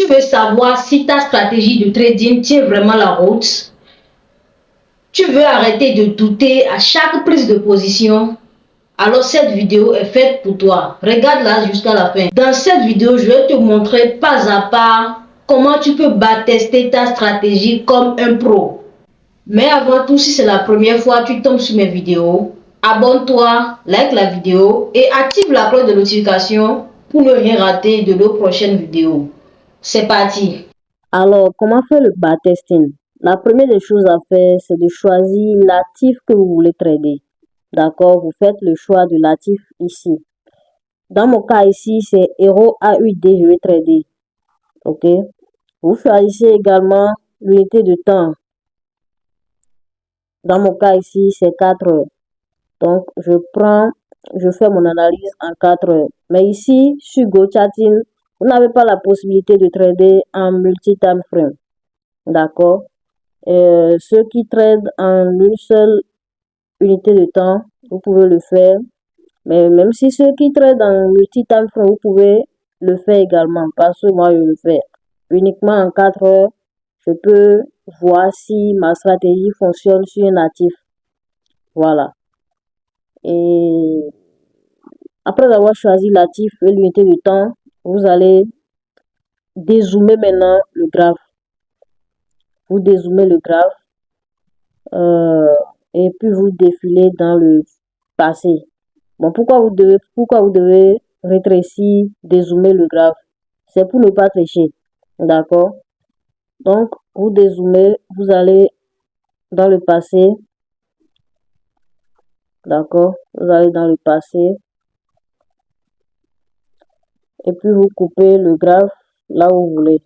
Tu veux savoir si ta stratégie de trading tient vraiment la route? Tu veux arrêter de douter à chaque prise de position? Alors cette vidéo est faite pour toi. Regarde-la jusqu'à la fin. Dans cette vidéo, je vais te montrer pas à pas comment tu peux tester ta stratégie comme un pro. Mais avant tout, si c'est la première fois que tu tombes sur mes vidéos, abonne-toi, like la vidéo et active la cloche de notification pour ne rien rater de nos prochaines vidéos. C'est parti. Alors, comment faire le backtesting? La première des choses à faire, c'est de choisir l'actif que vous voulez trader. D'accord? Vous faites le choix de l'actif ici. Dans mon cas ici, c'est Euro AUD, je vais trader. Ok? Vous choisissez également l'unité de temps. Dans mon cas ici, c'est 4 heures. Donc, je fais mon analyse en 4 heures. Mais ici, sur GoCharting, vous n'avez pas la possibilité de trader en multi-time frame. D'accord? Ceux qui tradent en une seule unité de temps, vous pouvez le faire. Mais même si ceux qui tradent en multi-time frame, vous pouvez le faire également. Parce que moi, je le fais uniquement en 4 heures. Je peux voir si ma stratégie fonctionne sur un actif. Voilà. Et après avoir choisi l'actif et l'unité de temps, vous allez dézoomer maintenant le graphe. Vous dézoomez le graphe et puis vous défilez dans le passé. Bon, pourquoi vous devez rétrécir, dézoomer le graphe? C'est pour ne pas tricher. D'accord? Donc, vous dézoomez, vous allez dans le passé. D'accord? Vous allez dans le passé. Et puis vous coupez le graphe là où vous voulez.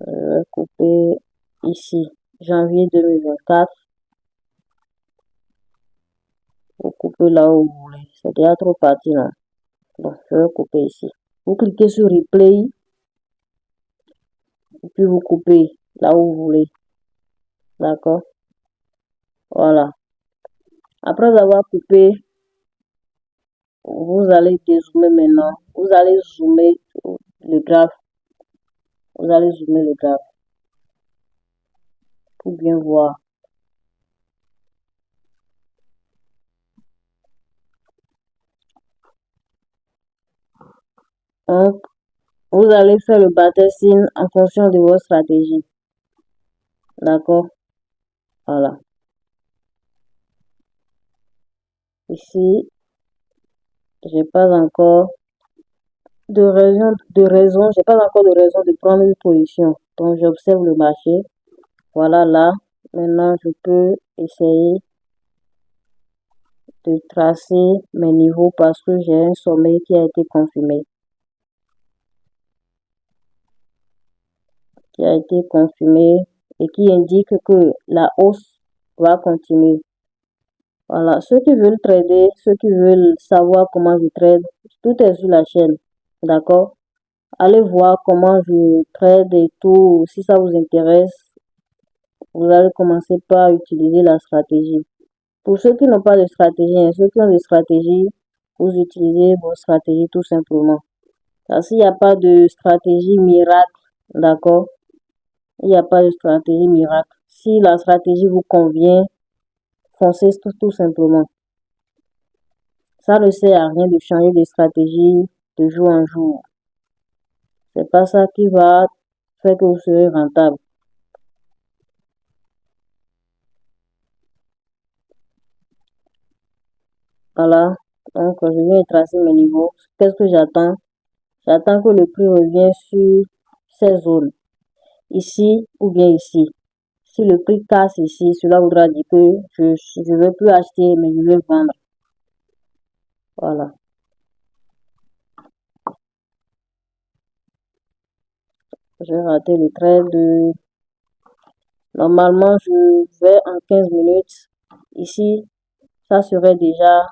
Je vais couper ici, janvier 2024. Vous coupez là où vous voulez. C'est déjà trop parti là. Bon, je vais couper ici. Vous cliquez sur replay. Et puis vous coupez là où vous voulez. D'accord? Voilà. Après avoir coupé, vous allez dézoomer maintenant. Vous allez zoomer le graphe. Vous allez zoomer le graphe pour bien voir. Donc, vous allez faire le backtesting en fonction de votre stratégie. D'accord? Voilà. Ici, j'ai pas encore de j'ai pas encore de raison de prendre une position. Donc, j'observe le marché. Voilà, là. Maintenant, je peux essayer de tracer mes niveaux parce que j'ai un sommet qui a été confirmé. Et qui indique que la hausse va continuer. Voilà, ceux qui veulent trader, ceux qui veulent savoir comment je trade, tout est sur la chaîne. D'accord? Allez voir comment je trade et tout. Si ça vous intéresse, vous allez commencer par utiliser la stratégie. Pour ceux qui n'ont pas de stratégie, ceux qui ont des stratégies, vous utilisez vos stratégies tout simplement. Parce qu'il n'y a pas de stratégie miracle, d'accord? Il n'y a pas de stratégie miracle. Si la stratégie vous convient, foncez tout simplement. Ça ne sert à rien de changer de stratégie de jour en jour. C'est pas ça qui va faire que vous serez rentable. Voilà. Donc, je viens de tracer mes niveaux. Qu'est-ce que j'attends? J'attends que le prix revienne sur ces zones. Ici ou bien ici. Si le prix casse ici, cela voudra dire que je ne vais plus acheter, mais je vais vendre. Voilà. J'ai raté le trade. Normalement, je vais en 15 minutes. Ici, ça serait déjà,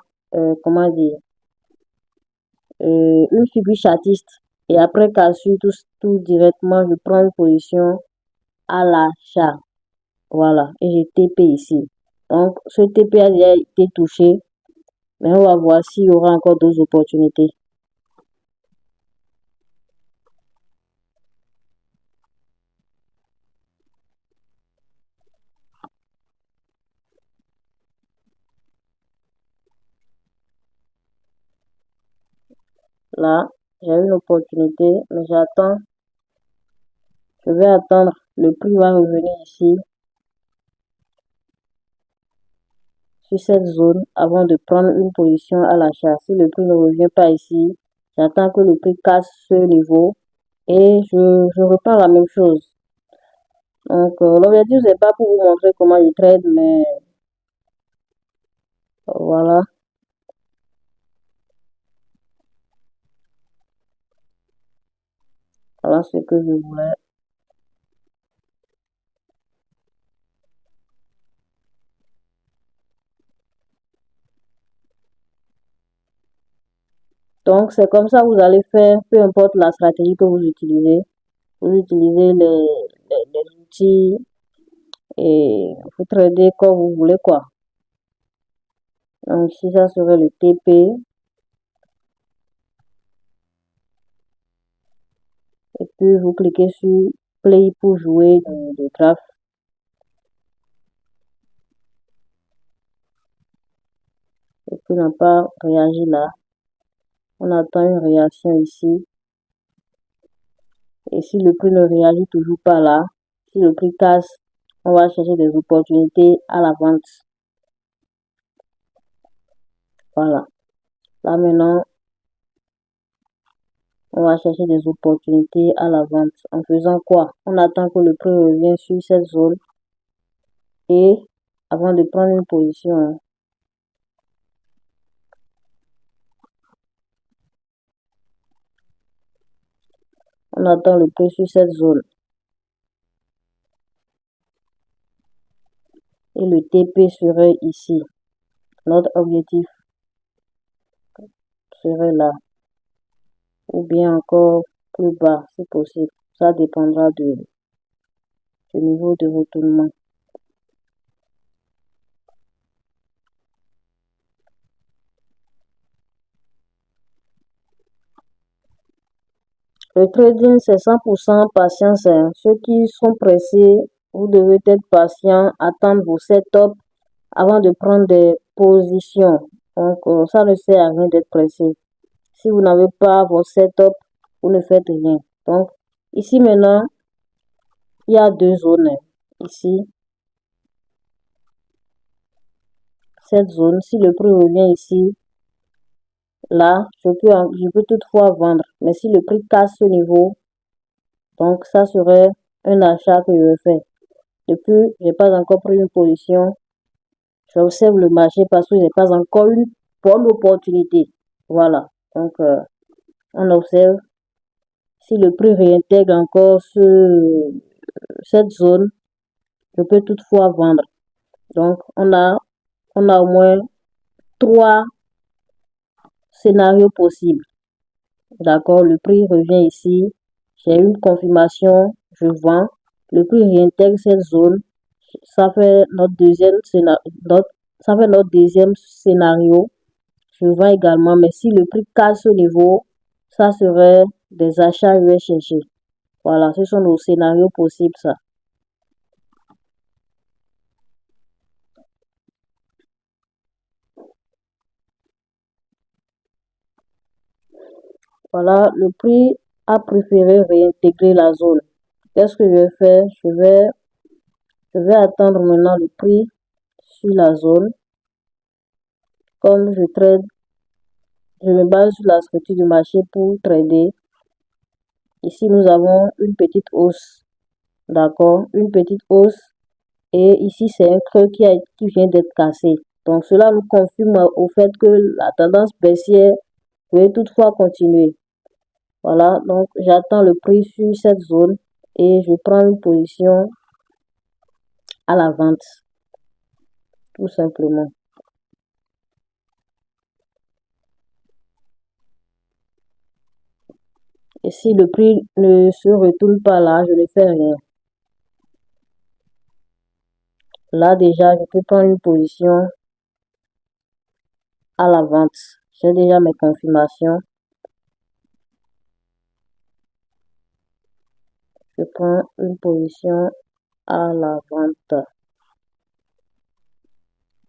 comment dire, une figure chartiste. Et après cassure tout directement, je prends une position à l'achat. Voilà. Et j'ai TP ici. Donc, ce TP a déjà été touché. Mais on va voir s'il y aura encore d'autres opportunités. Là, j'ai une opportunité, mais j'attends. Je vais attendre. Le prix va revenir ici, sur cette zone, avant de prendre une position à l'achat. Si le prix ne revient pas ici, j'attends que le prix casse ce niveau et je repars la même chose. Donc, l'objectif, c'est pas pour vous montrer comment je trade, mais voilà. Voilà ce que je voulais. Donc, c'est comme ça que vous allez faire, peu importe la stratégie que vous utilisez. Vous utilisez les outils et vous tradez comme vous voulez, quoi. Donc, ici, ça serait le TP. Et puis, vous cliquez sur Play pour jouer le draft. Et puis, n'a pas réagi là. On attend une réaction ici. Et si le prix ne réagit toujours pas là, si le prix casse, on va chercher des opportunités à la vente. Voilà. Là maintenant, on va chercher des opportunités à la vente. En faisant quoi? On attend que le prix revienne sur cette zone. Et avant de prendre une position, on attend le prix sur cette zone. Et le TP serait ici. Notre objectif serait là. Ou bien encore plus bas, si possible. Ça dépendra du niveau de retournement. Le trading, c'est 100% patience. Ceux qui sont pressés, vous devez être patient, attendre vos setups avant de prendre des positions. Donc, ça ne sert à rien d'être pressé. Si vous n'avez pas vos setups, vous ne faites rien. Donc, ici maintenant, il y a deux zones. Ici, cette zone, si le prix revient ici, là, je peux toutefois vendre. Mais si le prix casse ce niveau, donc ça serait un achat que je vais faire. Depuis, j'ai pas encore pris une position. J'observe le marché parce que j'ai pas encore une bonne opportunité. Voilà. Donc, on observe. Si le prix réintègre encore cette zone, je peux toutefois vendre. Donc, on a au moins trois scénarios possibles. D'accord, le prix revient ici. J'ai une confirmation, je vends. Le prix réintègre cette zone. Ça fait notre deuxième scénario. Je vends également, mais si le prix casse ce niveau, ça serait des achats, je vais chercher. Voilà, ce sont nos scénarios possibles, ça. Voilà, le prix a préféré réintégrer la zone. Qu'est-ce que je vais faire? Je vais attendre maintenant le prix sur la zone. Comme je trade, je me base sur la structure du marché pour trader. Ici, nous avons une petite hausse. D'accord? Une petite hausse. Et ici, c'est un creux qui vient d'être cassé. Donc, cela nous confirme au fait que la tendance baissière peut toutefois continuer. Voilà, donc j'attends le prix sur cette zone et je prends une position à la vente, tout simplement. Et si le prix ne se retourne pas là, je ne fais rien. Là déjà, je peux prendre une position à la vente. J'ai déjà mes confirmations. Je prends une position à la vente.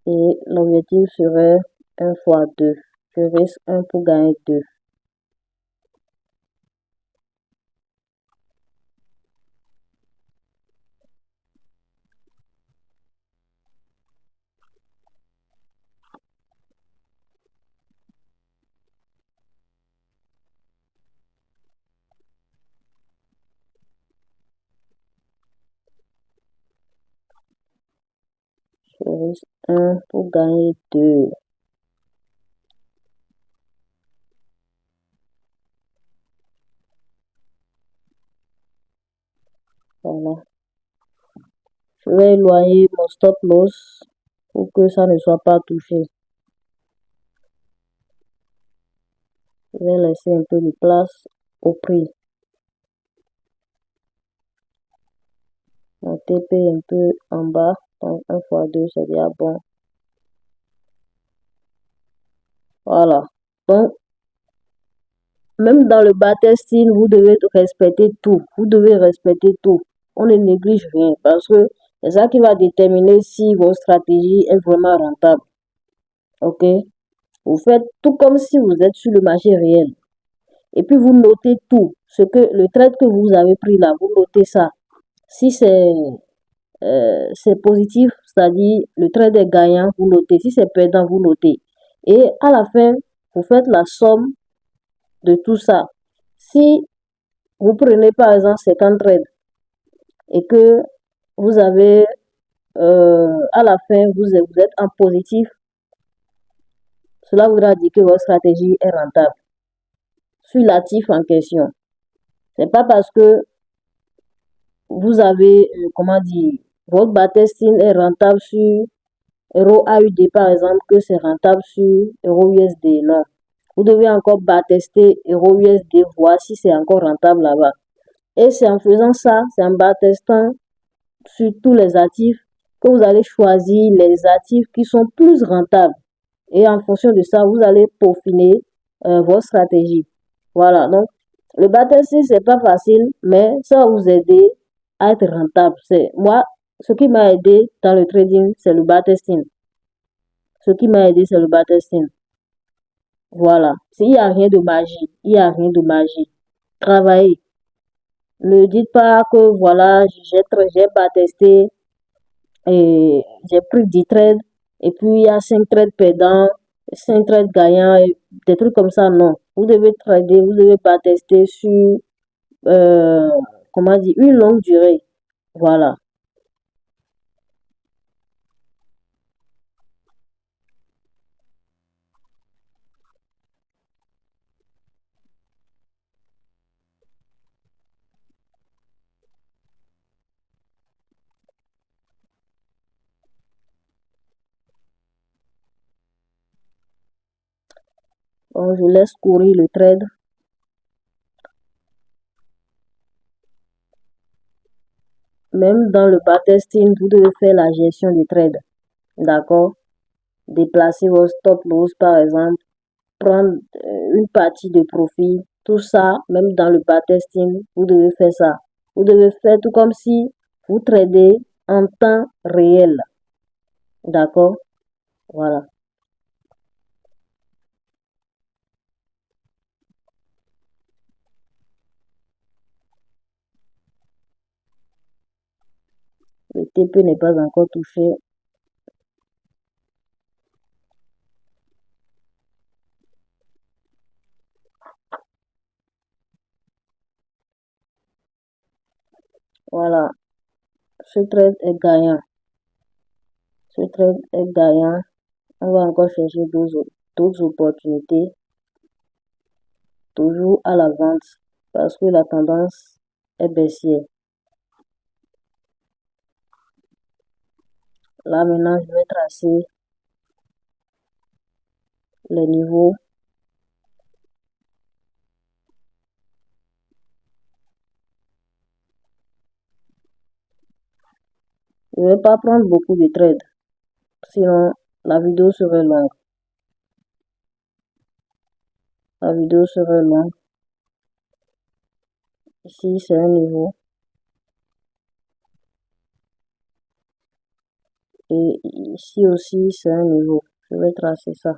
Et l'objectif serait 1 fois 2. Je risque 1 pour gagner 2. Je risque 1 pour gagner 2. Voilà. Je vais éloigner mon stop loss pour que ça ne soit pas touché. Je vais laisser un peu de place au prix. Mon TP un peu en bas, donc 1 fois 2 c'est bien bon. Voilà. Donc, même dans le backtesting, vous devez respecter tout. Vous devez respecter tout. On ne néglige rien parce que c'est ça qui va déterminer si votre stratégie est vraiment rentable. Ok? Vous faites tout comme si vous êtes sur le marché réel. Et puis vous notez tout. Le trade que vous avez pris là, vous notez ça. Si c'est positif, c'est-à-dire le trade est gagnant, vous notez. Si c'est perdant, vous notez. Et à la fin, vous faites la somme de tout ça. Si vous prenez par exemple 50 trades et que vous avez à la fin, vous êtes en positif, cela voudra dire que votre stratégie est rentable sur l'actif en question. C'est pas parce que vous avez, comment dire, votre backtesting est rentable sur Euro AUD par exemple que c'est rentable sur Euro USD. Non. Vous devez encore backtester Euro USD, voir si c'est encore rentable là-bas. Et c'est en faisant ça, c'est en backtestant sur tous les actifs que vous allez choisir les actifs qui sont plus rentables. Et en fonction de ça, vous allez peaufiner votre stratégie. Voilà, donc le backtesting, c'est pas facile, mais ça va vous aider à être rentable. C'est moi, ce qui m'a aidé dans le trading, c'est le backtesting. Ce qui m'a aidé, c'est le backtesting. Voilà. S'il n'y a rien de magie, il n'y a rien de magie. Travaillez. Ne dites pas que voilà, j'ai backtesté et j'ai pris 10 trades et puis il y a 5 trades perdants, 5 trades gagnants, et des trucs comme ça, non. Vous devez trader, vous devez pas tester sur, euh, comment dire, une longue durée. Voilà. Donc, je laisse courir le trade. Même dans le backtesting, vous devez faire la gestion du trade. D'accord? Déplacer vos stop loss, par exemple, prendre une partie de profit, tout ça, même dans le backtesting, vous devez faire ça. Vous devez faire tout comme si vous tradez en temps réel. D'accord? Voilà. Le TP n'est pas encore touché. Voilà. Ce trade est gagnant. Ce trade est gagnant. On va encore chercher d'autres opportunités, toujours à la vente, parce que la tendance est baissière. Là maintenant, je vais tracer les niveaux. Je ne vais pas prendre beaucoup de trades, sinon la vidéo serait longue. La vidéo serait longue. Ici, c'est un niveau. Et ici aussi, c'est un niveau. Je vais tracer ça.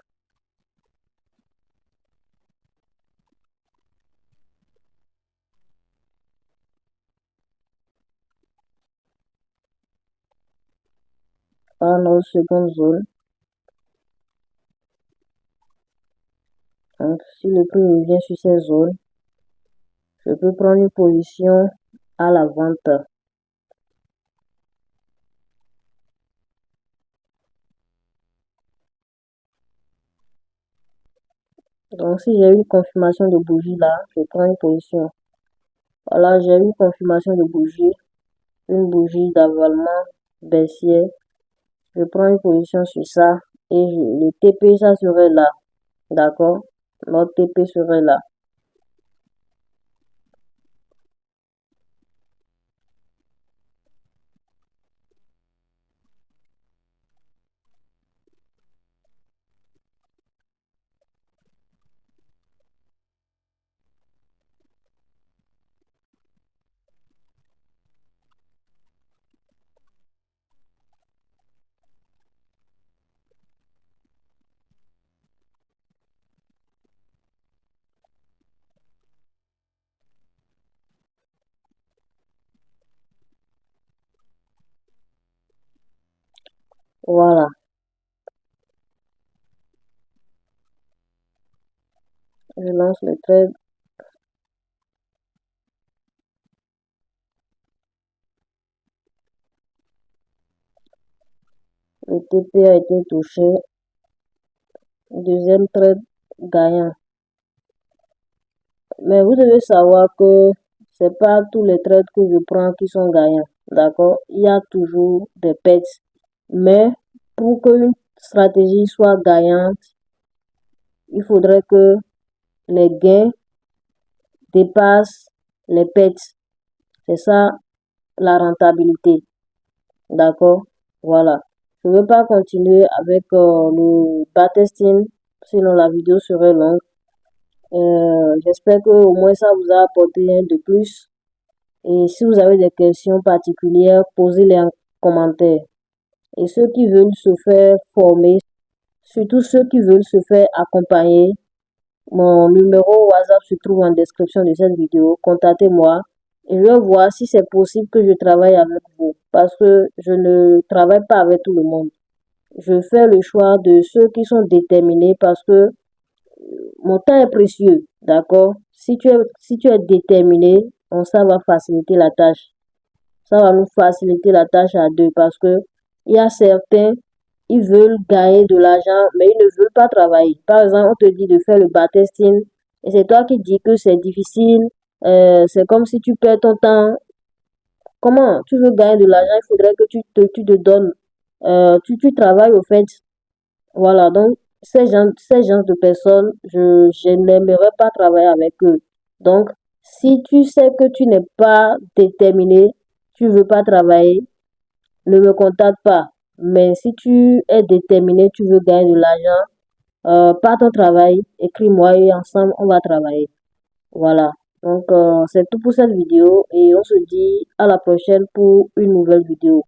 Prendre seconde zone. Donc, si le prix revient sur ces zones, je peux prendre une position à la vente. Donc, si j'ai une confirmation de bougie là, je prends une position. Voilà, j'ai une confirmation de bougie, une bougie d'avalement baissière. Je prends une position sur ça et le TP, ça serait là. D'accord? Notre TP serait là. Voilà. Je lance le trade. Le TP a été touché. Deuxième trade gagnant. Mais vous devez savoir que c'est pas tous les trades que je prends qui sont gagnants. D'accord? Il y a toujours des pertes. Mais pour qu'une stratégie soit gagnante, il faudrait que les gains dépassent les pertes. C'est ça la rentabilité. D'accord? Voilà. Je ne veux pas continuer avec le backtesting, sinon la vidéo serait longue. J'espère que au moins ça vous a apporté un de plus. Et si vous avez des questions particulières, posez-les en commentaire. Et ceux qui veulent se faire former, surtout ceux qui veulent se faire accompagner, mon numéro WhatsApp se trouve en description de cette vidéo. Contactez-moi et je vais voir si c'est possible que je travaille avec vous. Parce que je ne travaille pas avec tout le monde. Je fais le choix de ceux qui sont déterminés parce que mon temps est précieux, d'accord? Si tu es déterminé, ça va faciliter la tâche. Ça va nous faciliter la tâche à deux parce que il y a certains, ils veulent gagner de l'argent, mais ils ne veulent pas travailler. Par exemple, on te dit de faire le backtesting et c'est toi qui dis que c'est difficile, c'est comme si tu perds ton temps. Comment tu veux gagner de l'argent? Il faudrait que tu te donnes, tu travailles au fait. Voilà, donc ces gens de personnes, je n'aimerais pas travailler avec eux. Donc, si tu sais que tu n'es pas déterminé, tu veux pas travailler, ne me contacte pas. Mais si tu es déterminé, tu veux gagner de l'argent, pas ton travail, écris-moi et ensemble, on va travailler. Voilà. Donc, c'est tout pour cette vidéo et on se dit à la prochaine pour une nouvelle vidéo.